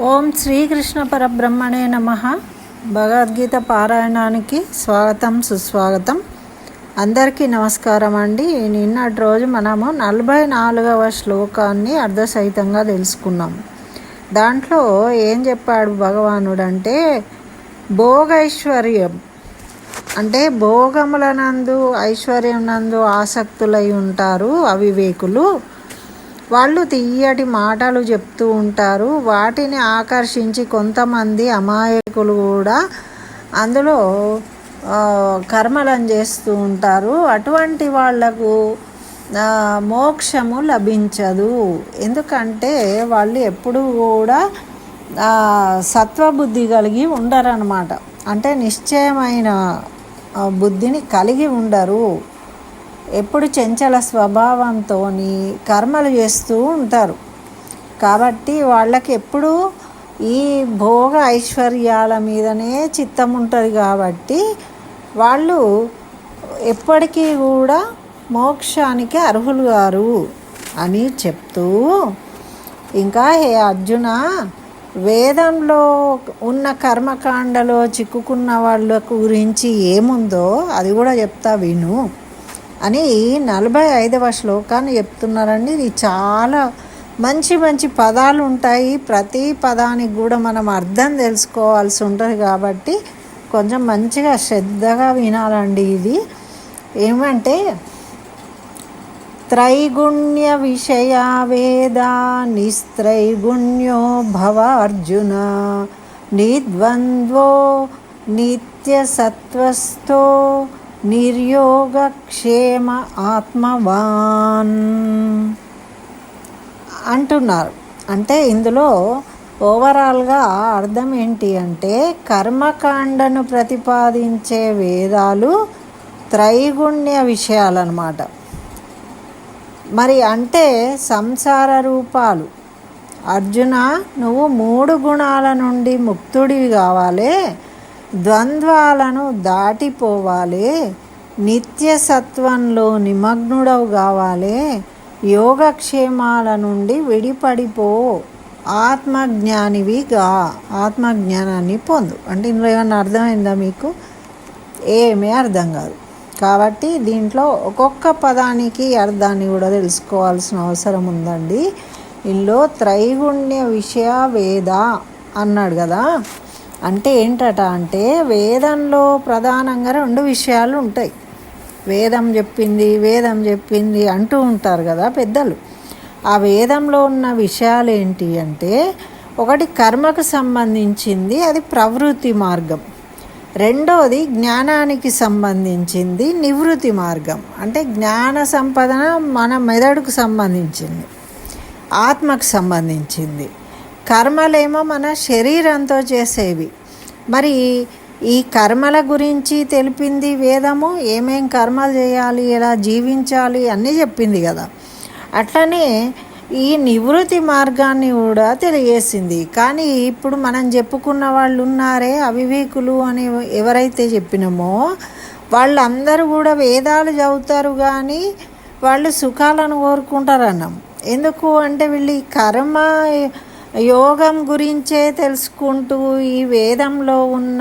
ఓం శ్రీకృష్ణ పరబ్రహ్మణే నమః. భగవద్గీత పారాయణానికి స్వాగతం సుస్వాగతం. అందరికీ నమస్కారం అండి. నిన్నటి రోజు మనము 44వ శ్లోకాన్ని అర్ధసహితంగా తెలుసుకున్నాం. దాంట్లో ఏం చెప్పాడు భగవానుడు అంటే, భోగైశ్వర్యం అంటే భోగములనందు ఐశ్వర్యం నందు ఆసక్తులై ఉంటారు అవివేకులు. వాళ్ళు తీయటి మాటలు చెప్తూ ఉంటారు. వాటిని ఆకర్షించి కొంతమంది అమాయకులు కూడా అందులో కర్మలను చేస్తూ ఉంటారు. అటువంటి వాళ్లకు మోక్షము లభించదు. ఎందుకంటే వాళ్ళు ఎప్పుడూ కూడా సత్వబుద్ధి కలిగి ఉండరన్నమాట. అంటే నిశ్చయమైన బుద్ధిని కలిగి ఉండరు. ఎప్పుడు చంచల స్వభావంతో కర్మలు చేస్తూ ఉంటారు. కాబట్టి వాళ్ళకి ఎప్పుడూ ఈ భోగ ఐశ్వర్యాల మీదనే చిత్తం ఉంటుంది. కాబట్టి వాళ్ళు ఎప్పటికీ కూడా మోక్షానికి అర్హులు గారు అని చెప్తూ, ఇంకా హే అర్జున, వేదంలో ఉన్న కర్మకాండలో చిక్కుకున్న వాళ్ళ గురించి ఏముందో అది కూడా చెప్తా విను అని 45వ శ్లోకాన్ని చెప్తున్నారండి. ఇది చాలా మంచి మంచి పదాలు ఉంటాయి. ప్రతి పదానికి కూడా మనం అర్థం తెలుసుకోవాల్సి ఉంటుంది. కాబట్టి కొంచెం మంచిగా శ్రద్ధగా వినాలండి. ఇది ఏమంటే, త్రైగుణ్య విషయ వేద నిస్త్రైగుణ్యో భవ అర్జున, నిద్వంద్వో నిత్య సత్వస్థో నిర్యోగక్షేమ ఆత్మవాన్ అంటున్నారు. అంటే ఇందులో ఓవరాల్గా అర్థం ఏంటి అంటే, కర్మకాండను ప్రతిపాదించే వేదాలు త్రైగుణ్య విషయాలన్నమాట. మరి అంటే సంసార రూపాలు. అర్జున, నువ్వు 3 గుణాల నుండి ముక్తుడివి కావాలి, ద్వంద్వాలను దాటిపోవాలి, నిత్య సత్వంలో నిమగ్నుడవు కావాలి, యోగక్షేమాల నుండి విడిపడిపో, ఆత్మజ్ఞానివిగా ఆత్మజ్ఞానాన్ని పొందు. అంటే ఇందులో ఏమన్నా అర్థమైందా మీకు? ఏమీ అర్థం కాదు. కాబట్టి దీంట్లో ఒక్కొక్క పదానికి అర్థాన్ని కూడా తెలుసుకోవాల్సిన అవసరం ఉందండి. ఇందులో త్రైగుణ్య విషయ వేద అన్నాడు కదా. అంటే ఏంటట అంటే, వేదంలో ప్రధానంగా 2 విషయాలు ఉంటాయి. వేదం చెప్పింది అంటూ ఉంటారు కదా పెద్దలు. ఆ వేదంలో ఉన్న విషయాలు ఏంటి అంటే, ఒకటి కర్మకు సంబంధించింది, అది ప్రవృత్తి మార్గం. రెండోది జ్ఞానానికి సంబంధించింది, నివృత్తి మార్గం. అంటే జ్ఞాన సంపదన మన మెదడుకు సంబంధించింది, ఆత్మకు సంబంధించింది. కర్మలేమో మన శరీరంతో చేసేవి. మరి ఈ కర్మల గురించి తెలిపింది వేదము. ఏమేం కర్మలు చేయాలి, ఎలా జీవించాలి అన్నీ చెప్పింది కదా. అట్లనే ఈ నివృత్తి మార్గాన్ని కూడా తెలియజేసింది. కానీ ఇప్పుడు మనం చెప్పుకున్న వాళ్ళు ఉన్నారే అవివేకులు అని ఎవరైతే చెప్పినామో, వాళ్ళందరూ కూడా వేదాలు చదువుతారు కానీ వాళ్ళు సుఖాలను కోరుకుంటారన్నాం. ఎందుకు అంటే, వీళ్ళు ఈ కర్మ యోగం గురించే తెలుసుకుంటూ ఈ వేదంలో ఉన్న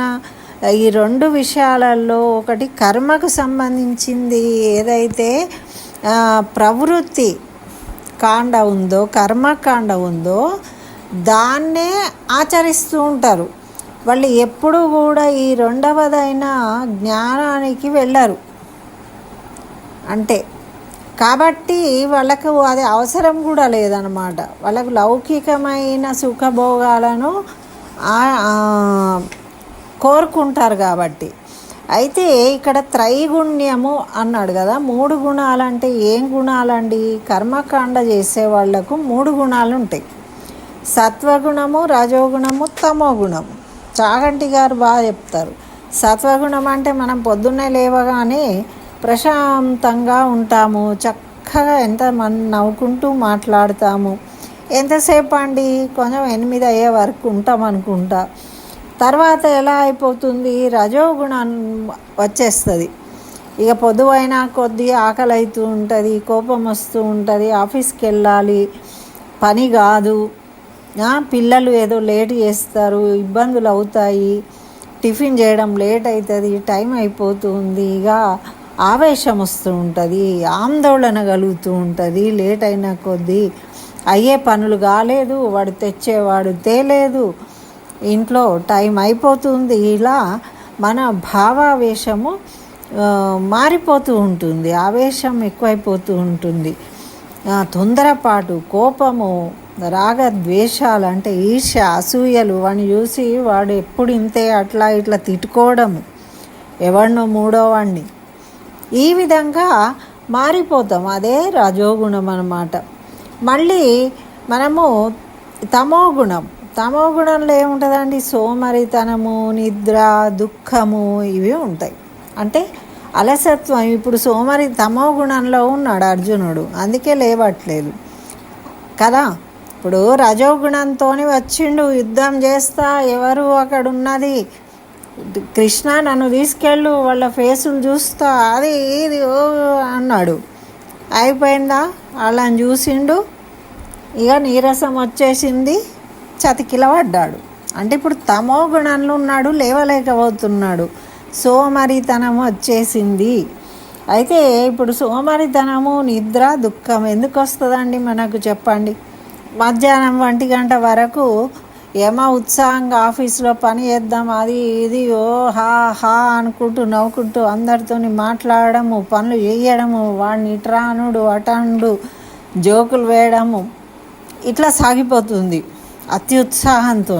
ఈ 2 విషయాలలో, ఒకటి కర్మకు సంబంధించింది ఏదైతే ప్రవృత్తి కాండ ఉందో, కర్మకాండ ఉందో, దాన్నే ఆచరిస్తూ ఉంటారు. వాళ్ళు ఎప్పుడూ కూడా ఈ 2వదైన జ్ఞానానికి వెళ్ళరు. అంటే కాబట్టి వాళ్ళకు అది అవసరం కూడా లేదన్నమాట. వాళ్ళకు లౌకికమైన సుఖభోగాలను కోరుకుంటారు కాబట్టి. అయితే ఇక్కడ త్రైగుణ్యము అన్నాడు కదా. 3 గుణాలంటే ఏం గుణాలండి? కర్మకాండ చేసే వాళ్లకు 3 గుణాలు ఉంటాయి. సత్వగుణము, రజోగుణము, తమోగుణము. చాగంటి గారు బాగా చెప్తారు. సత్వగుణం అంటే మనం పొద్దున్నే లేవగానే ప్రశాంతంగా ఉంటాము, చక్కగా ఎంతమంది నవ్వుకుంటూ మాట్లాడతాము. ఎంతసేపు అండి? కొంచెం 8 అయ్యే వరకు ఉంటాం అనుకుంటా. తర్వాత ఎలా అయిపోతుంది? రజోగుణం వచ్చేస్తుంది. ఇక పొద్దువైనా కొద్ది ఆకలి అవుతూ ఉంటుంది, కోపం వస్తూ ఉంటుంది, ఆఫీస్కి వెళ్ళాలి, పని కాదు, పిల్లలు ఏదో లేట్ చేస్తారు, ఇబ్బందులు అవుతాయి, టిఫిన్ చేయడం లేట్ అవుతుంది, టైం అయిపోతుంది, ఇక ఆవేశం వస్తూ ఉంటుంది, ఆందోళన కలుగుతూ ఉంటుంది. లేట్ అయిన కొద్దీ అయ్యే పనులు కాలేదు, వాడు తెచ్చేవాడు తేలేదు, ఇంట్లో టైం అయిపోతుంది. ఇలా మన భావావేశము మారిపోతూ ఉంటుంది, ఆవేశం ఎక్కువైపోతూ ఉంటుంది. తొందరపాటు, కోపము, రాగద్వేషాలు అంటే ఈర్ష్య, అసూయలు, వాడిని చూసి వాడు ఎప్పుడు ఇంతే అట్లా ఇట్లా తిట్టుకోవడము, ఎవరినో మూడో వాడిని, ఈ విధంగా మారిపోతాం. అదే రజోగుణం అన్నమాట. మళ్ళీ మనము తమోగుణంలో ఏముంటుందండి? సోమరితనము, నిద్ర, దుఃఖము ఇవి ఉంటాయి. అంటే అలసత్వం. ఇప్పుడు తమోగుణంలో ఉన్నాడు అర్జునుడు, అందుకే లేవట్లేదు కదా. ఇప్పుడు రజోగుణంతో వచ్చిండు, యుద్ధం చేస్తా, ఎవరు అక్కడ ఉన్నది, కృష్ణ నన్ను తీసుకెళ్ళు, వాళ్ళ ఫేసులు చూస్తా, అది ఇది అన్నాడు. అయిపోయిందా? వాళ్ళని చూసిండు, ఇక నీరసం వచ్చేసింది, చతికిల పడ్డాడు. అంటే ఇప్పుడు తమో గుణంలో ఉన్నాడు, లేవలేకపోతున్నాడు, సోమరితనం వచ్చేసింది. అయితే ఇప్పుడు సోమరితనము, నిద్ర, దుఃఖం ఎందుకు వస్తుందండి మనకు చెప్పండి? మధ్యాహ్నం 1 గంట వరకు ఏమో ఉత్సాహంగా ఆఫీస్లో పని చేద్దాం, అది ఇది హా హా అనుకుంటూ నవ్వుకుంటూ అందరితో మాట్లాడము, పనులు చేయడము, వాడిని ఇట్రానుడు అటనుడు, జోకులు వేయడము, ఇట్లా సాగిపోతుంది అత్యుత్సాహంతో.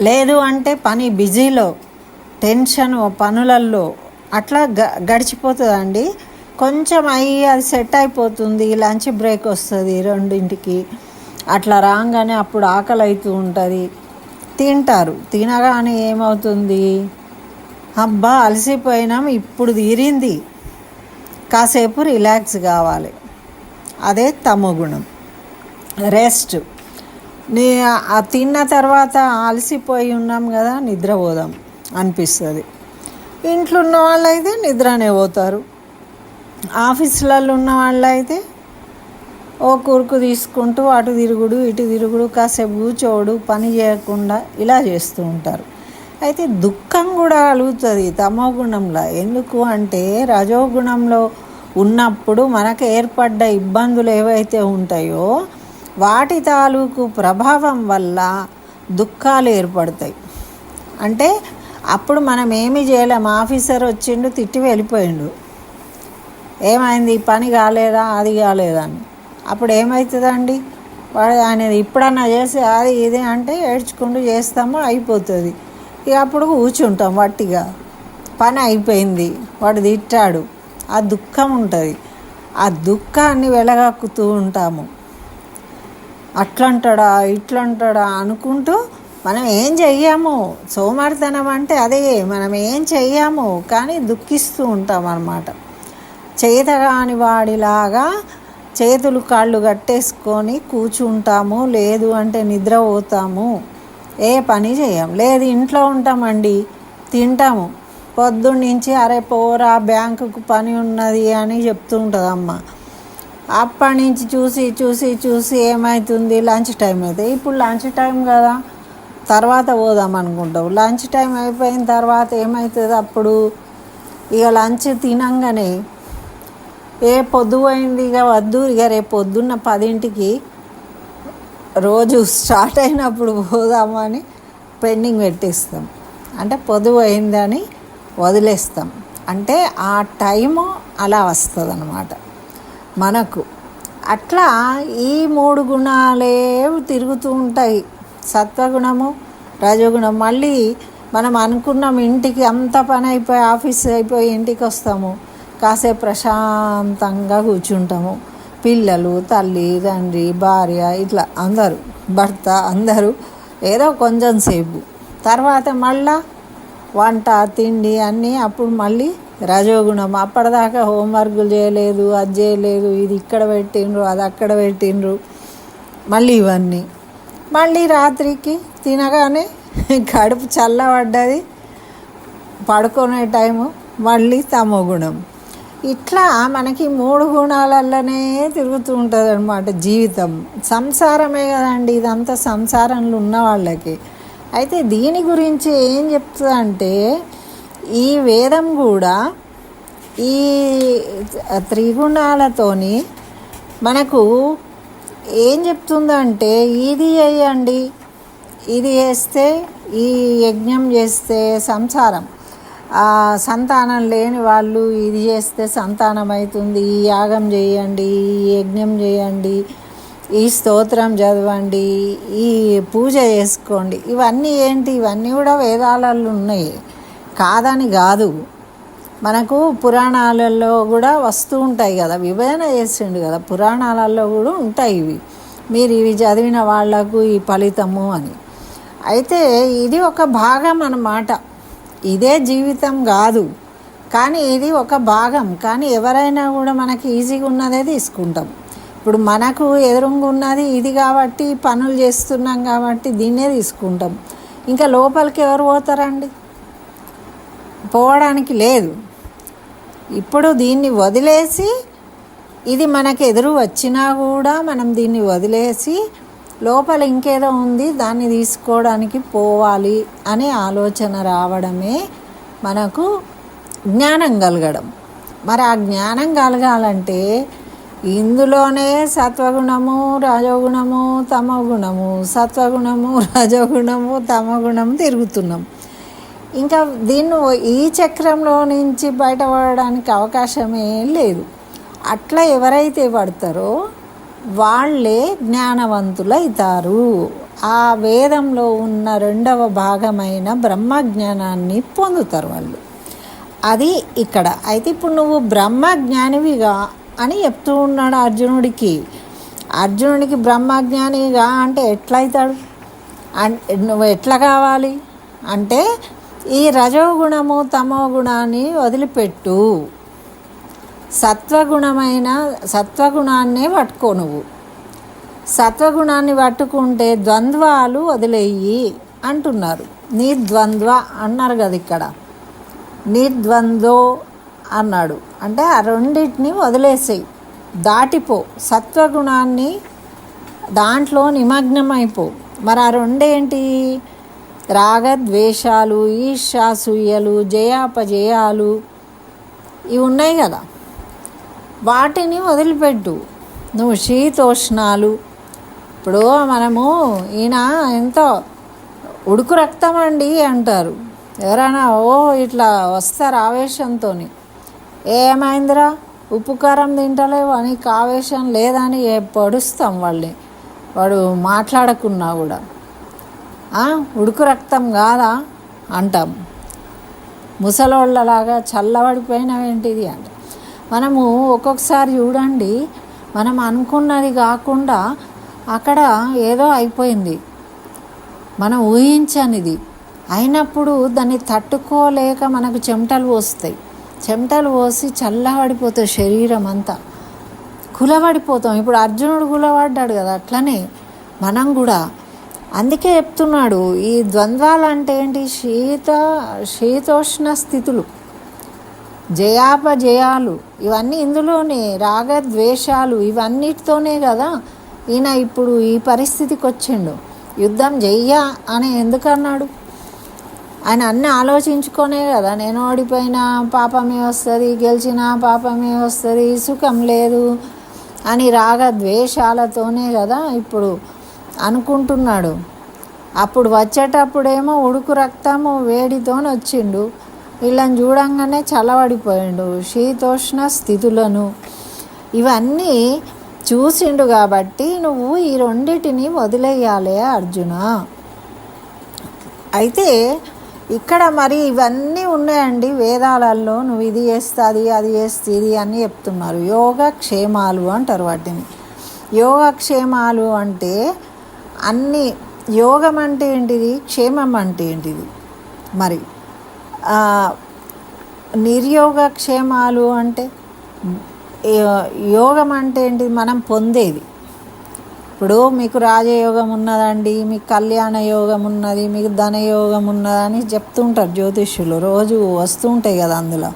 లేదు అంటే పని బిజీలో, టెన్షన్ పనులల్లో అట్లా గడిచిపోతుందండి. కొంచెం అయ్యి అది సెట్ అయిపోతుంది, లంచ్ బ్రేక్ వస్తుంది 2ంటికి, అట్లా రాగానే అప్పుడు ఆకలి అవుతూ ఉంటుంది, తింటారు. తినగానే ఏమవుతుంది? అబ్బా అలసిపోయినాం, ఇప్పుడు తీరింది, కాసేపు రిలాక్స్ కావాలి. అదే తమోగుణం. రెస్ట్. తిన్న తర్వాత అలసిపోయి ఉన్నాం కదా, నిద్రపోదాం అనిపిస్తుంది. ఇంట్లో ఉన్న వాళ్ళు అయితే నిద్రనే పోతారు, ఆఫీసులలో ఉన్న వాళ్ళు అయితే ఓ కురుకు తీసుకుంటూ అటు తిరుగుడు ఇటు తిరుగుడు, కాసేపు కూర్చోడు, పని చేయకుండా ఇలా చేస్తూ ఉంటారు. అయితే దుఃఖం కూడా కలుగుతుంది తమోగుణంలో. ఎందుకు అంటే రజోగుణంలో ఉన్నప్పుడు మనకు ఏర్పడ్డ ఇబ్బందులు ఏవైతే ఉంటాయో వాటి తాలూకు ప్రభావం వల్ల దుఃఖాలు ఏర్పడతాయి. అంటే అప్పుడు మనం ఏమీ చేయలేం. ఆఫీసర్ వచ్చిండు, తిట్టి వెళ్ళిపోయిండు, ఏమైంది, పని కాలేదా, అది కాలేదా అని. అప్పుడు ఏమవుతుందండి? వాడు ఆయన ఇప్పుడన్నా చేసి అది ఇది అంటే ఏడ్చుకుంటూ చేస్తామో అయిపోతుంది. ఇక అప్పుడు కూర్చుంటాం వట్టిగా, పని అయిపోయింది, వాడు తిట్టాడు, ఆ దుఃఖం ఉంటుంది. ఆ దుఃఖాన్ని వెలగక్కుతూ ఉంటాము. అట్లంటాడా ఇట్లంటాడా అనుకుంటూ మనం ఏం చెయ్యాము. సోమరితనం అంటే అదే, మనం ఏం చెయ్యాము కానీ దుఃఖిస్తూ ఉంటాం అన్నమాట. చేతగాని వాడిలాగా చేతులు కాళ్ళు కట్టేసుకొని కూర్చుంటాము, లేదు అంటే నిద్రపోతాము, ఏ పని చేయం. లేదు ఇంట్లో ఉంటామండి, తింటాము, పొద్దున్నుంచి అరే పోరా బ్యాంకుకు పని ఉన్నది అని చెప్తూ ఉంటుంది అమ్మ. అప్పటి నుంచి చూసి చూసి చూసి ఏమవుతుంది, లంచ్ టైం అవుతుంది. ఇప్పుడు లంచ్ టైం కదా, తర్వాత పోదాం అనుకుంటావు. లంచ్ టైం అయిపోయిన తర్వాత ఏమవుతుంది? అప్పుడు ఇక లంచ్ తినంగానే పొద్దు అయింది, ఇక వద్దు, ఇక రేపు పొద్దున్న 10ంటికి రోజు స్టార్ట్ అయినప్పుడు పోదామని పెండింగ్ పెట్టేస్తాం. అంటే పొద్దు అయిందని వదిలేస్తాం. అంటే ఆ టైము అలా వస్తుంది అన్నమాట మనకు. అట్లా ఈ 3 గుణాలే తిరుగుతూ ఉంటాయి, సత్వగుణము, రజోగుణం. మళ్ళీ మనం అనుకున్నాం ఇంటికి అంత పని అయిపోయి ఆఫీస్ అయిపోయి ఇంటికి వస్తాము, కాసేపు ప్రశాంతంగా కూర్చుంటాము. పిల్లలు, తల్లి, తండ్రి, భార్య, ఇట్లా అందరూ, భర్త, అందరూ ఏదో కొంచెం సేపు. తర్వాత మళ్ళా వంట తిండి అన్నీ. అప్పుడు మళ్ళీ రజోగుణం. అప్పటిదాకా హోంవర్కులు చేయలేదు, అది చేయలేదు, ఇది ఇక్కడ పెట్టిండ్రు, అది అక్కడ పెట్టిండ్రు, మళ్ళీ ఇవన్నీ. మళ్ళీ రాత్రికి తినగానే కడుపు చల్లబడ్డది, పడుకునే టైము, మళ్ళీ తమోగుణం. ఇట్లా మనకి 3 గుణాలలోనే తిరుగుతూ ఉంటుంది అనమాట జీవితం. సంసారమే కదండి ఇదంతా, సంసారంలో ఉన్న వాళ్ళకి. అయితే దీని గురించి ఏం చెప్తుందంటే ఈ వేదం కూడా ఈ త్రిగుణాలతోని మనకు ఏం చెప్తుందంటే ఇది చేయండి, ఇది చేస్తే, ఈ యజ్ఞం చేస్తే సంసారం, సంతానం లేని వాళ్ళు ఇది చేస్తే సంతానం అవుతుంది, ఈ యాగం చేయండి, ఈ యజ్ఞం చేయండి, ఈ స్తోత్రం చదవండి, ఈ పూజ చేసుకోండి. ఇవన్నీ ఏంటి? ఇవన్నీ కూడా వేదాలలో ఉన్నాయి, కాదని కాదు. మనకు పురాణాలలో కూడా వస్తూ ఉంటాయి కదా, విభజన చేసిండు కదా, పురాణాలలో కూడా ఉంటాయి ఇవి. మీరు ఇవి చదివిన వాళ్లకు ఈ ఫలితము అని. అయితే ఇది ఒక భాగం అన్నమాట. ఇదే జీవితం కాదు, కానీ ఇది ఒక భాగం. కానీ ఎవరైనా కూడా మనకి ఈజీగా ఉన్నదే తీసుకుంటాం. ఇప్పుడు మనకు ఎదురుగా ఉన్నది ఇది కాబట్టి, పనులు చేస్తున్నాం కాబట్టి దీన్నే తీసుకుంటాం. ఇంకా లోపలికి ఎవరు పోతారండి? పోవడానికి లేదు. ఇప్పుడు దీన్ని వదిలేసి, ఇది మనకు ఎదురు వచ్చినా కూడా మనం దీన్ని వదిలేసి లోపల ఇంకేదో ఉంది దాన్ని తీసుకోవడానికి పోవాలి అనే ఆలోచన రావడమే మనకు జ్ఞానం కలగడం. మరి ఆ జ్ఞానం కలగాలంటే ఇందులోనే సత్వగుణము, రజోగుణము, తమోగుణము, సత్వగుణము, రజోగుణము, తమోగుణము తిరుగుతున్నాం. ఇంకా దీన్ని ఈ చక్రంలో నుంచి బయటపడడానికి అవకాశమే లేదు. అట్లా ఎవరైతే పడతారో వాళ్ళే జ్ఞానవంతులైతారు. ఆ వేదంలో ఉన్న 2వ భాగమైన బ్రహ్మజ్ఞానాన్ని పొందుతారు వాళ్ళు. అది ఇక్కడ. అయితే ఇప్పుడు నువ్వు బ్రహ్మజ్ఞానివిగా అని చెప్తూ ఉన్నాడు అర్జునుడికి. అర్జునుడికి బ్రహ్మజ్ఞానిగా అంటే ఎట్లయితాడు? నువ్వు ఎట్లా కావాలి అంటే ఈ రజోగుణము తమో గుణాన్ని వదిలిపెట్టు, సత్వగుణాన్నే పట్టుకో. నువ్వు సత్వగుణాన్ని పట్టుకుంటే ద్వంద్వాలు వదిలేయి అంటున్నారు. నిర్ద్వంద్వ అన్నారు కదా ఇక్కడ, నిర్ద్వంద్వో అన్నాడు. అంటే ఆ రెండింటిని వదిలేసేయి, దాటిపో, సత్వగుణాన్ని దాంట్లో నిమగ్నమైపో. మరి ఆ రెండేంటి? రాగద్వేషాలు, ఈర్ష్యాసూయలు, జయాపజయాలు ఇవి ఉన్నాయి కదా, వాటిని వదిలిపెట్టు. నువ్వు శీతోష్ణాలు, ఇప్పుడు మనము ఈయన ఎంతో ఉడుకు రక్తం అండి అంటారు ఎవరైనా, ఇట్లా వస్తారు ఆవేశంతో. ఏమైందిరా ఉప్పు కారం తింటలేవు అని ఆవేశం లేదని పొడుస్తాం వాళ్ళని, వాడు మాట్లాడకున్నా కూడా. ఉడుకు రక్తం కాదా అంటాం. ముసలోళ్ళలాగా చల్లబడిపోయినవేంటిది అంటే, మనము ఒక్కొక్కసారి చూడండి, మనం అనుకున్నది కాకుండా అక్కడ ఏదో అయిపోయింది, మనం ఊహించనిది అయినప్పుడు దాన్ని తట్టుకోలేక మనకు చెమటలు పోస్తాయి. చెమటలు పోసి చల్లబడిపోతుంది, శరీరం అంతా కులబడిపోతాం. ఇప్పుడు అర్జునుడు కులబడ్డాడు కదా, అట్లనే మనం కూడా. అందుకే చెప్తున్నాడు ఈ ద్వంద్వాలు అంటే ఏంటి? శీతోష్ణ స్థితులు, జయాపజయాలు ఇవన్నీ ఇందులోనే, రాగద్వేషాలు ఇవన్నిటితోనే కదా ఈయన ఇప్పుడు ఈ పరిస్థితికి వచ్చిండు. యుద్ధం చెయ్య అని ఎందుకన్నాడు? ఆయన అన్నీ ఆలోచించుకొనే కదా, నేను ఓడిపోయినా పాపమే వస్తుంది, గెలిచినా పాపమే వస్తుంది, సుఖం లేదు అని రాగద్వేషాలతోనే కదా ఇప్పుడు అనుకుంటున్నాడు. అప్పుడు వచ్చేటప్పుడేమో ఉడుకు రక్తము వేడితోని వచ్చిండు, వీళ్ళని చూడంగానే చల్లబడిపోయిండు. శీతోష్ణ స్థితులను ఇవన్నీ చూసిండు. కాబట్టి నువ్వు ఈ రెండిటిని వదిలేయాలి అర్జున. అయితే ఇక్కడ మరి ఇవన్నీ ఉన్నాయండి వేదాలలో. నువ్వు ఇది చేస్తుంది, అది చేస్తుంది అని చెప్తున్నారు. యోగక్షేమాలు అంటారు వాటిని. యోగక్షేమాలు అంటే అన్నీ, యోగం అంటే ఏంటిది, క్షేమం అంటే ఏంటిది? మరి నిర్యోగక్షేమాలు అంటే, యోగం అంటే ఏంటిది? మనం పొందేది. ఇప్పుడు మీకు రాజయోగం ఉన్నదండి, మీకు కళ్యాణ యోగం ఉన్నది, మీకు ధనయోగం ఉన్నదని చెప్తుంటారు జ్యోతిష్యులు. రోజు వస్తూ ఉంటాయి కదా, అందులో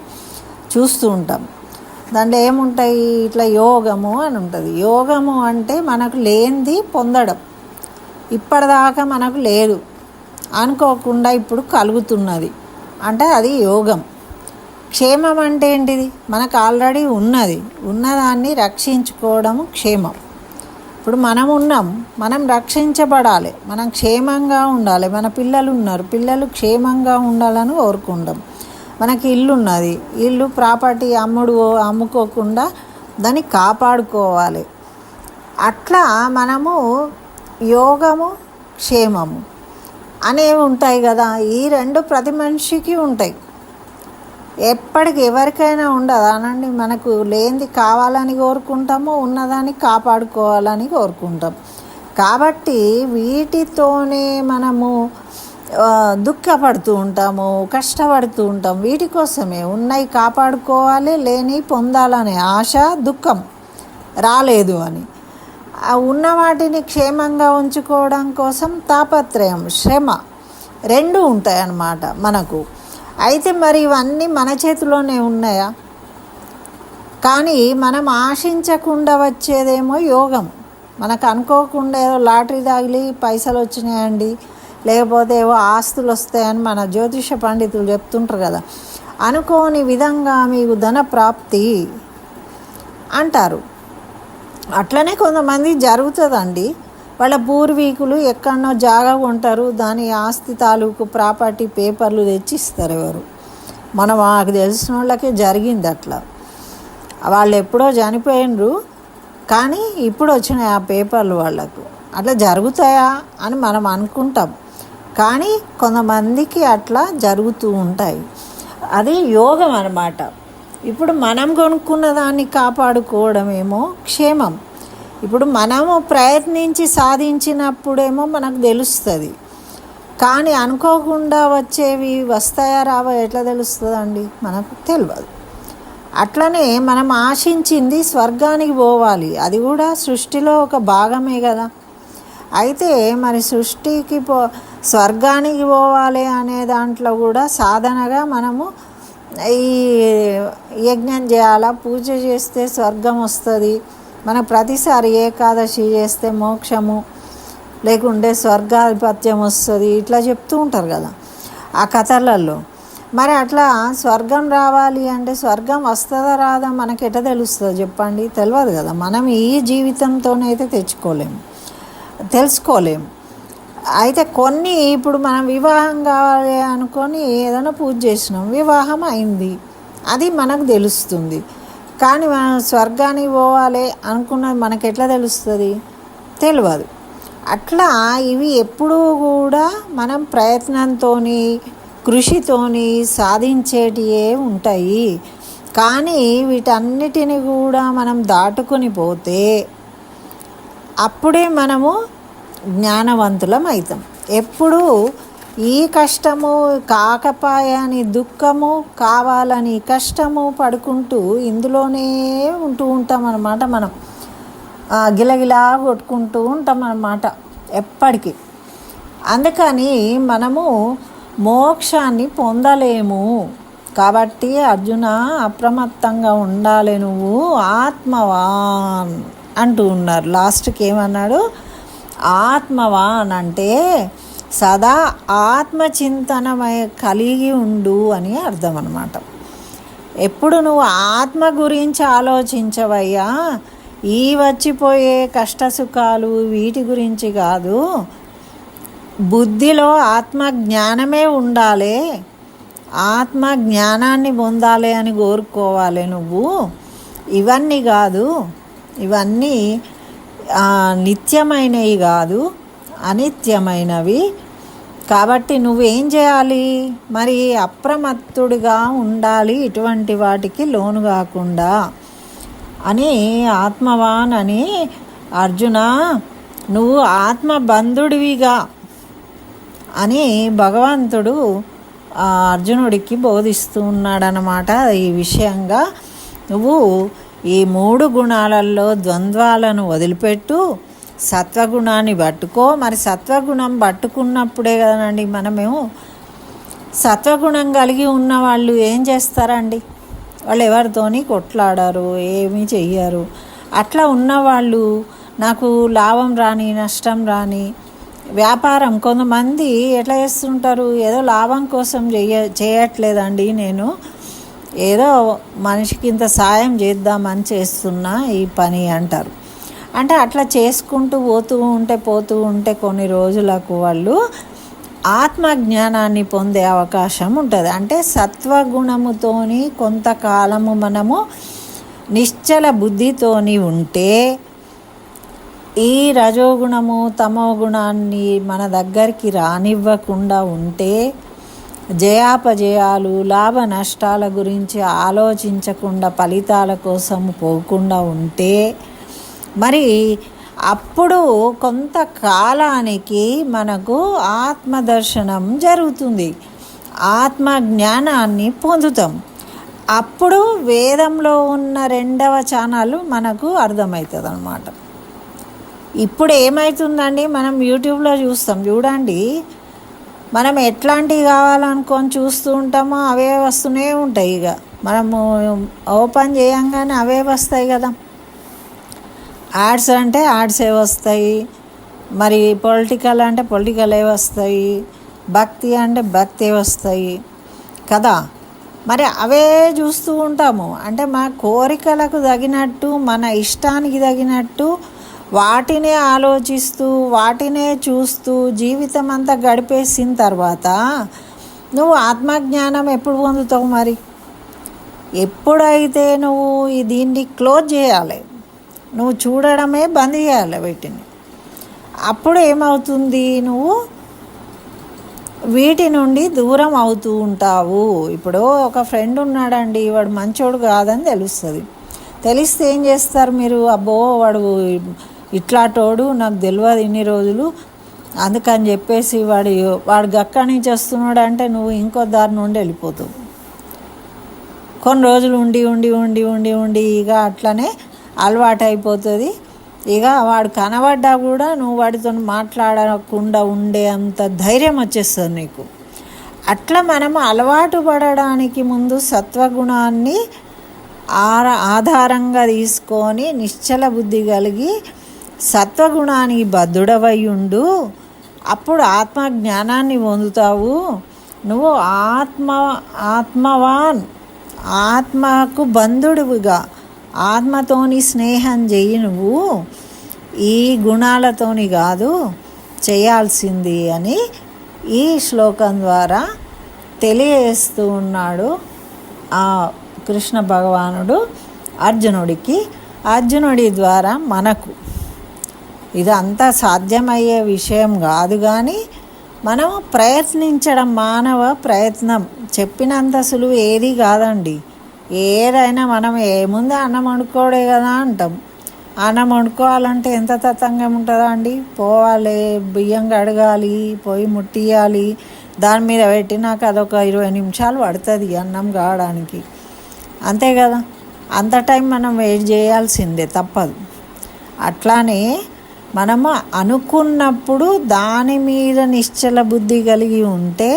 చూస్తూ ఉంటాం. దాంట్లో ఏముంటాయి, ఇట్లా యోగము అని ఉంటుంది. యోగము అంటే మనకు లేనిది పొందడం, ఇప్పటిదాకా మనకు లేదు అనుకోకుండా ఇప్పుడు కలుగుతున్నది అంటే అది యోగం. క్షేమం అంటే ఏంటిది, మనకు ఆల్రెడీ ఉన్నదాన్ని రక్షించుకోవడము క్షేమం. ఇప్పుడు మనం ఉన్నాం, మనం రక్షించబడాలి, మనం క్షేమంగా ఉండాలి. మన పిల్లలు ఉన్నారు, పిల్లలు క్షేమంగా ఉండాలని కోరుకుంటాం. మనకి ఇల్లు ఉన్నది, ఇల్లు ప్రాపర్టీ అమ్ముకోకుండా దాన్ని కాపాడుకోవాలి. అట్లా మనము యోగము క్షేమము అనేవి ఉంటాయి కదా. ఈ రెండు ప్రతి మనిషికి ఉంటాయి. ఎప్పటికి ఎవరికైనా ఉండదు అనండి. మనకు లేనిది కావాలని కోరుకుంటాము, ఉన్నదాన్ని కాపాడుకోవాలని కోరుకుంటాం. కాబట్టి వీటితోనే మనము దుఃఖపడుతూ ఉంటాము, కష్టపడుతూ ఉంటాం. వీటి కోసమే ఉన్నాయి కాపాడుకోవాలి, లేని పొందాలనే ఆశ, దుఃఖం రాలేదు అని. ఉన్న వాటిని క్షేమంగా ఉంచుకోవడం కోసం తాపత్రయం, శ్రమ రెండు ఉంటాయి అన్నమాట మనకు. అయితే మరి ఇవన్నీ మన చేతిలోనే ఉన్నాయా? కానీ మనం ఆశించకుండా వచ్చేదేమో యోగం. మనకు అనుకోకుండా ఏదో లాటరీ తగిలి పైసలు వచ్చినాయండి, లేకపోతే ఏవో ఆస్తులు వస్తాయని మన జ్యోతిష పండితులు చెప్తుంటారు కదా. అనుకోని విధంగా మీకు ధన ప్రాప్తి అంటారు. అట్లనే కొంతమంది జరుగుతుందండి. వాళ్ళ పూర్వీకులు ఎక్కడనో జాగా కొంటారు, దాని ఆస్తి తాలూకు ప్రాపర్టీ పేపర్లు తెచ్చిస్తారు ఎవరు. మాకు తెలిసిన వాళ్ళకే జరిగింది అట్లా. వాళ్ళు ఎప్పుడో చనిపోయినరు, కానీ ఇప్పుడు వచ్చినాయి ఆ పేపర్లు వాళ్ళకు. అట్లా జరుగుతాయా అని మనం అనుకుంటాం, కానీ కొంతమందికి అట్లా జరుగుతూ ఉంటాయి. అది యోగం అన్నమాట. ఇప్పుడు మనం కొనుక్కున్న దాన్ని కాపాడుకోవడమేమో క్షేమం. ఇప్పుడు మనము ప్రయత్నించి సాధించినప్పుడేమో మనకు తెలుస్తుంది, కానీ అనుకోకుండా వచ్చేవి వస్తాయా రావా ఎట్లా తెలుస్తుందండి, మనకు తెలియదు. అట్లనే మనం ఆశించింది స్వర్గానికి పోవాలి, అది కూడా సృష్టిలో ఒక భాగమే కదా. అయితే మరి సృష్టికి స్వర్గానికి పోవాలి అనే దాంట్లో కూడా సాధనగా మనము ఈ యజ్ఞం చేయాలా, పూజ చేస్తే స్వర్గం వస్తుంది, మనకు ప్రతిసారి ఏకాదశి చేస్తే మోక్షము లేకుంటే స్వర్గాధిపత్యం వస్తుంది, ఇట్లా చెప్తూ ఉంటారు కదా ఆ కథలలో. మరి అట్లా స్వర్గం రావాలి అంటే స్వర్గం వస్తుందా రాదా మనకి ఎట్లా తెలుస్తుంది చెప్పండి? తెలియదు కదా. మనం ఈ జీవితంతోనైతే తెలుసుకోలేము. అయితే కొన్ని ఇప్పుడు మనం వివాహం కావాలి అనుకొని ఏదైనా పూజ చేసినాం, వివాహం అయింది, అది మనకు తెలుస్తుంది. కానీ మనం స్వర్గానికి పోవాలి అనుకున్నది మనకు ఎట్లా తెలుస్తుంది? తెలియదు. అట్లా ఇవి ఎప్పుడూ కూడా మనం ప్రయత్నంతో కృషితోని సాధించేటివే ఉంటాయి. కానీ వీటన్నిటిని కూడా మనం దాటుకొని పోతే అప్పుడే మనము జ్ఞానవంతులం అవుతాం. ఎప్పుడు ఈ కష్టము కాకపాయని దుఃఖము కావాలని కష్టము పడుకుంటూ ఇందులోనే ఉంటాం అన్నమాట. మనం గిలగిలా కొట్టుకుంటూ ఉంటాం అన్నమాట ఎప్పటికీ. అందుకని మనము మోక్షాన్ని పొందలేము. కాబట్టి అర్జున అప్రమత్తంగా ఉండాలి, నువ్వు ఆత్మవాన్ అంటూ ఉన్నారు. లాస్ట్కి ఏమన్నాడు? ఆత్మవాన్ అంటే సదా ఆత్మచింతనమై కలిగి ఉండు అని అర్థం అన్నమాట. ఎప్పుడు నువ్వు ఆత్మ గురించి ఆలోచించవయ్యా, ఈ వచ్చిపోయే కష్టసుఖాలు వీటి గురించి కాదు, బుద్ధిలో ఆత్మజ్ఞానమే ఉండాలి, ఆత్మ జ్ఞానాన్ని పొందాలి అని కోరుకోవాలి నువ్వు. ఇవన్నీ కాదు, ఇవన్నీ నిత్యమైనవి కాదు, అనిత్యమైనవి. కాబట్టి నువ్వేం చేయాలి మరి? అప్రమత్తుడిగా ఉండాలి, ఇటువంటి వాటికి లోను కాకుండా అని. ఆత్మవాన్ అని అర్జున నువ్వు ఆత్మబంధుడివిగా అని భగవంతుడు అర్జునుడికి బోధిస్తూ ఉన్నాడనమాట. ఈ విషయంగా నువ్వు ఈ 3 గుణాలలో ద్వంద్వాలను వదిలిపెట్టు, సత్వగుణాన్ని పట్టుకో. మరి సత్వగుణం పట్టుకున్నప్పుడే కదండి మనమేమో సత్వగుణం కలిగి ఉన్న వాళ్ళు ఏం చేస్తారండి? వాళ్ళు ఎవరితోని కొట్లాడారు, ఏమీ చెయ్యరు. అట్లా ఉన్నవాళ్ళు నాకు లాభం రాని నష్టం రాని వ్యాపారం కొంతమంది ఎట్లా చేస్తుంటారు, ఏదో లాభం కోసం చేయట్లేదండి, నేను ఏదో మనిషికి ఇంత సాయం చేద్దామని చేస్తున్నా ఈ పని అంటారు. అంటే అట్లా చేసుకుంటూ పోతూ ఉంటే కొన్ని రోజులకు వాళ్ళు ఆత్మజ్ఞానాన్ని పొందే అవకాశం ఉంటుంది. అంటే సత్వగుణముతోని కొంతకాలము మనము నిశ్చల బుద్ధితోని ఉంటే ఈ రజోగుణము తమో గుణాన్ని మన దగ్గరికి రానివ్వకుండా ఉంటే, జయాపజయాలు లాభ నష్టాల గురించి ఆలోచించకుండా ఫలితాల కోసం పోకుండా ఉంటే, మరి అప్పుడు కొంతకాలానికి మనకు ఆత్మదర్శనం జరుగుతుంది, ఆత్మజ్ఞానాన్ని పొందుతాం. అప్పుడు వేదంలో ఉన్న 2వ ఛానల్ మనకు అర్థమవుతుంది అన్నమాట. ఇప్పుడు ఏమవుతుందండి, మనం యూట్యూబ్లో చూస్తాం చూడండి, మనం ఎట్లాంటివి కావాలనుకొని చూస్తూ ఉంటామో అవే వస్తూనే ఉంటాయి. ఇక మనము ఓపెన్ చేయంగానే అవే వస్తాయి కదా. యాడ్స్ అంటే యాడ్సే వస్తాయి, మరి పొలిటికల్ అంటే పొలిటికలే వస్తాయి, భక్తి అంటే భక్తే వస్తాయి కదా. మరి అవే చూస్తూ ఉంటాము. అంటే మన కోరికలకు తగినట్టు, మన ఇష్టానికి తగినట్టు వాటినే ఆలోచిస్తూ వాటినే చూస్తూ జీవితం అంతా గడిపేసిన తర్వాత నువ్వు ఆత్మజ్ఞానం ఎప్పుడు పొందుతావు? మరి ఎప్పుడైతే నువ్వు దీన్ని క్లోజ్ చేయాలి, నువ్వు చూడడమే బంద్ చేయాలి వీటిని, అప్పుడు ఏమవుతుంది, నువ్వు వీటి నుండి దూరం అవుతూ ఉంటావు. ఇప్పుడు ఒక ఫ్రెండ్ ఉన్నాడండి, వాడు మంచోడు కాదని తెలుస్తుంది. తెలిస్తే ఏం చేస్తారు మీరు? అబ్బో వాడు ఇట్లాటోడు, నాకు తెలియదు ఇన్ని రోజులు, అందుకని చెప్పేసి వాడు గక్క నుంచి వస్తున్నాడు అంటే నువ్వు ఇంకో దారి నుండి వెళ్ళిపోతావు. కొన్ని రోజులు ఉండి ఉండి ఉండి ఉండి ఉండి ఇక అట్లనే అలవాటు అయిపోతుంది. ఇక వాడు కనబడ్డా కూడా నువ్వు వాడితో మాట్లాడకుండా ఉండే అంత ధైర్యం వచ్చేస్తుంది నీకు. అట్లా మనము అలవాటు పడడానికి ముందు సత్వగుణాన్ని ఆధారంగా తీసుకొని నిశ్చల బుద్ధి కలిగి సత్వగుణానికి బద్ధుడవై ఉండు. అప్పుడు ఆత్మజ్ఞానాన్ని పొందుతావు. నువ్వు ఆత్మవాన్, ఆత్మకు బంధుడువుగా ఆత్మతోని స్నేహం చెయ్యి. నువ్వు ఈ గుణాలతోని కాదు చేయాల్సింది అని ఈ శ్లోకం ద్వారా తెలియజేస్తూ ఉన్నాడు ఆ కృష్ణ భగవానుడు అర్జునుడికి. అర్జునుడి ద్వారా మనకు ఇదంతా సాధ్యమయ్యే విషయం కాదు, కానీ మనం ప్రయత్నించడం, మానవ ప్రయత్నం. చెప్పినంత సులువు ఏది కాదండి. ఏదైనా మనం ఏముంది అన్నం వండుకోవడే కదా అంటాం. అన్నం వండుకోవాలంటే ఎంత తతంగం ఉంటుందా అండి? పోవాలి, బియ్యం కడగాలి, పొయ్యి ముట్టియాలి, దాని మీద పెట్టినాక అదొక 20 నిమిషాలు పడుతుంది అన్నం కావడానికి, అంతే కదా. అంత టైం మనం వెయిట్ చేయాల్సిందే, తప్పదు. అట్లానే మనము అనుకున్నప్పుడు దాని మీద నిశ్చల బుద్ధి కలిగి ఉంటే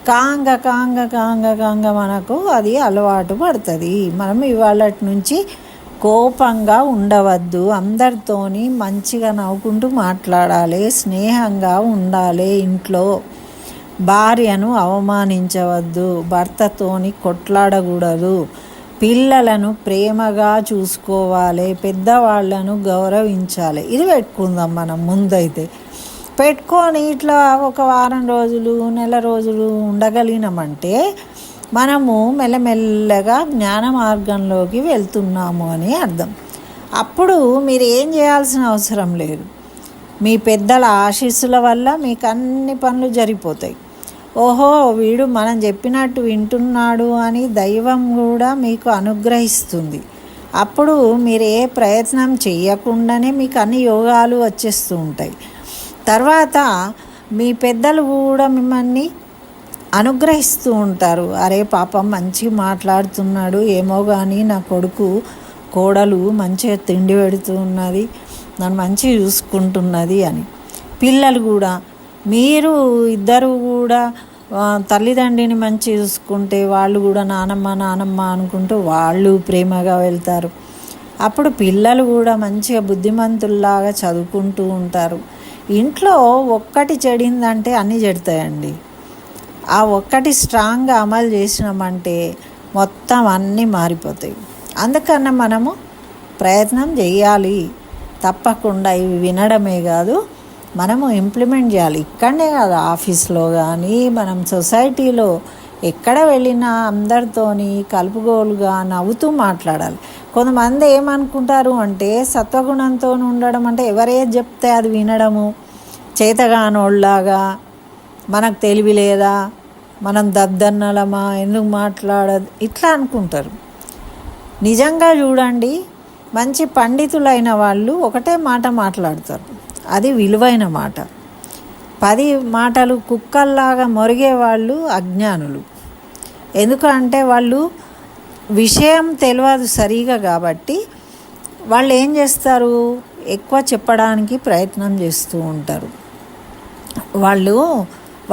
కాంగ కాంగ కాంగ కాంగ మనకు అది అలవాటు పడుతుంది. మనం ఇవాళ నుంచి కోపంగా ఉండవద్దు, అందరితోని మంచిగా నవ్వుకుంటూ మాట్లాడాలి, స్నేహంగా ఉండాలి, ఇంట్లో భార్యను అవమానించవద్దు, భర్తతోని కొట్లాడకూడదు, పిల్లలను ప్రేమగా చూసుకోవాలి, పెద్దవాళ్ళను గౌరవించాలి. ఇది పెట్టుకుందాం మనం ముందైతే. పెట్టుకొని ఇట్లా ఒక వారం రోజులు, నెల రోజులు ఉండగలిగినామంటే మనము మెల్లమెల్లగా జ్ఞాన మార్గంలోకి వెళ్తున్నాము అని అర్థం. అప్పుడు మీరు ఏం చేయాల్సిన అవసరం లేదు. మీ పెద్దల ఆశీస్సుల వల్ల మీకు అన్ని పనులు జరిగిపోతాయి. ఓహో, వీడు మనం చెప్పినట్టు వింటున్నాడు అని దైవం కూడా మీకు అనుగ్రహిస్తుంది. అప్పుడు మీరు ఏ ప్రయత్నం చేయకుండానే మీకు అన్ని యోగాలు వచ్చేస్తూ ఉంటాయి. తర్వాత మీ పెద్దలు కూడా మిమ్మల్ని అనుగ్రహిస్తూ ఉంటారు. అరే పాపం మంచిగా మాట్లాడుతున్నాడు, ఏమో కానీ నా కొడుకు కోడలు మంచిగా తిండి పెడుతూ ఉన్నది, నన్ను మంచిగా చూసుకుంటున్నది అని. పిల్లలు కూడా, మీరు ఇద్దరు కూడా తల్లిదండ్రిని మంచి చూసుకుంటే వాళ్ళు కూడా నానమ్మ నానమ్మ అనుకుంటూ వాళ్ళు ప్రేమగా వెళ్తారు. అప్పుడు పిల్లలు కూడా మంచిగా బుద్ధిమంతుల్లాగా చదువుకుంటూ ఉంటారు. ఇంట్లో ఒక్కటి చెడిందంటే అన్నీ చెడతాయండి. ఆ ఒక్కటి స్ట్రాంగ్గా అమలు చేసినామంటే మొత్తం అన్నీ మారిపోతాయి. అందుకన్నా మనము ప్రయత్నం చేయాలి. తప్పకుండా ఇవి వినడమే కాదు, మనము ఇంప్లిమెంట్ చేయాలి. ఇక్కడనే కాదు, ఆఫీస్లో కానీ మనం సొసైటీలో ఎక్కడ వెళ్ళినా అందరితోని కలుపుగోలుగా నవ్వుతూ మాట్లాడాలి. కొంతమంది ఏమనుకుంటారు అంటే సత్వగుణంతో ఉండడం అంటే ఎవరేది చెప్తే అది వినడము, చేతగానోళ్ళలాగా, మనకు తెలివి లేదా, మనం దద్దన్నలమా, ఎందుకు మాట్లాడదు, ఇట్లా అనుకుంటారు. నిజంగా చూడండి, మంచి పండితులైన వాళ్ళు ఒకటే మాట మాట్లాడతారు, అది విలువైన మాట. 10 మాటలు కుక్కల్లాగా మొరిగే వాళ్ళు అజ్ఞానులు. ఎందుకంటే వాళ్ళు విషయం తెలియదు సరిగా కాబట్టి వాళ్ళు ఏం చేస్తారు, ఎక్కువ చెప్పడానికి ప్రయత్నం చేస్తూ ఉంటారు.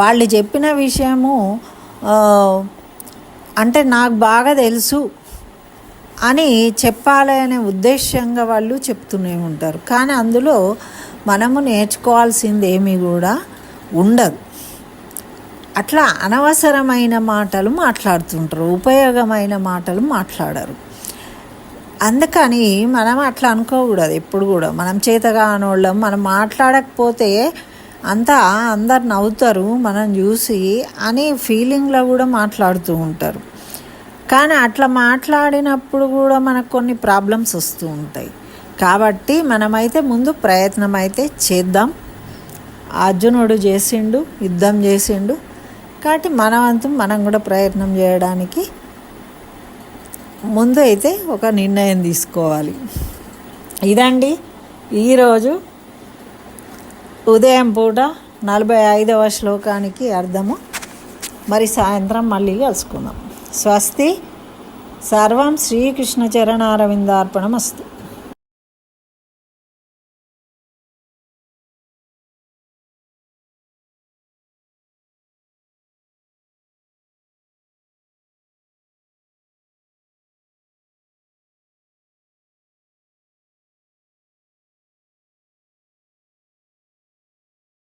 వాళ్ళు చెప్పిన విషయము అంటే నాకు బాగా తెలుసు అని చెప్పాలి అనే ఉద్దేశంగా వాళ్ళు చెప్తూనే ఉంటారు. కానీ అందులో మనము నేర్చుకోవాల్సింది ఏమీ కూడా ఉండదు. అట్లా అనవసరమైన మాటలు మాట్లాడుతుంటారు, ఉపయోగమైన మాటలు మాట్లాడరు. అందుకని మనం అట్లా అనుకోకూడదు ఎప్పుడు కూడా. మనం చేతగానోళ్ళం, మనం మాట్లాడకపోతే అందరు నవ్వుతారు మనం చూసి అని ఫీలింగ్లో కూడా మాట్లాడుతూ ఉంటారు. కానీ అట్లా మాట్లాడినప్పుడు కూడా మనకు కొన్ని ప్రాబ్లమ్స్ వస్తూ ఉంటాయి. కాబట్టి మనమైతే ముందు ప్రయత్నం అయితే చేద్దాం. అర్జునుడు చేసిండు, యుద్ధం చేసిండు. కాబట్టి మనవంతు మనం కూడా ప్రయత్నం చేయడానికి ముందు అయితే ఒక నిర్ణయం తీసుకోవాలి. ఇదండి ఈరోజు ఉదయం పూట 45వ శ్లోకానికి అర్థము. మరి సాయంత్రం మళ్ళీ కలుసుకుందాం. స్వస్తి. సర్వం శ్రీకృష్ణ చరణారవిందార్పణమస్తు.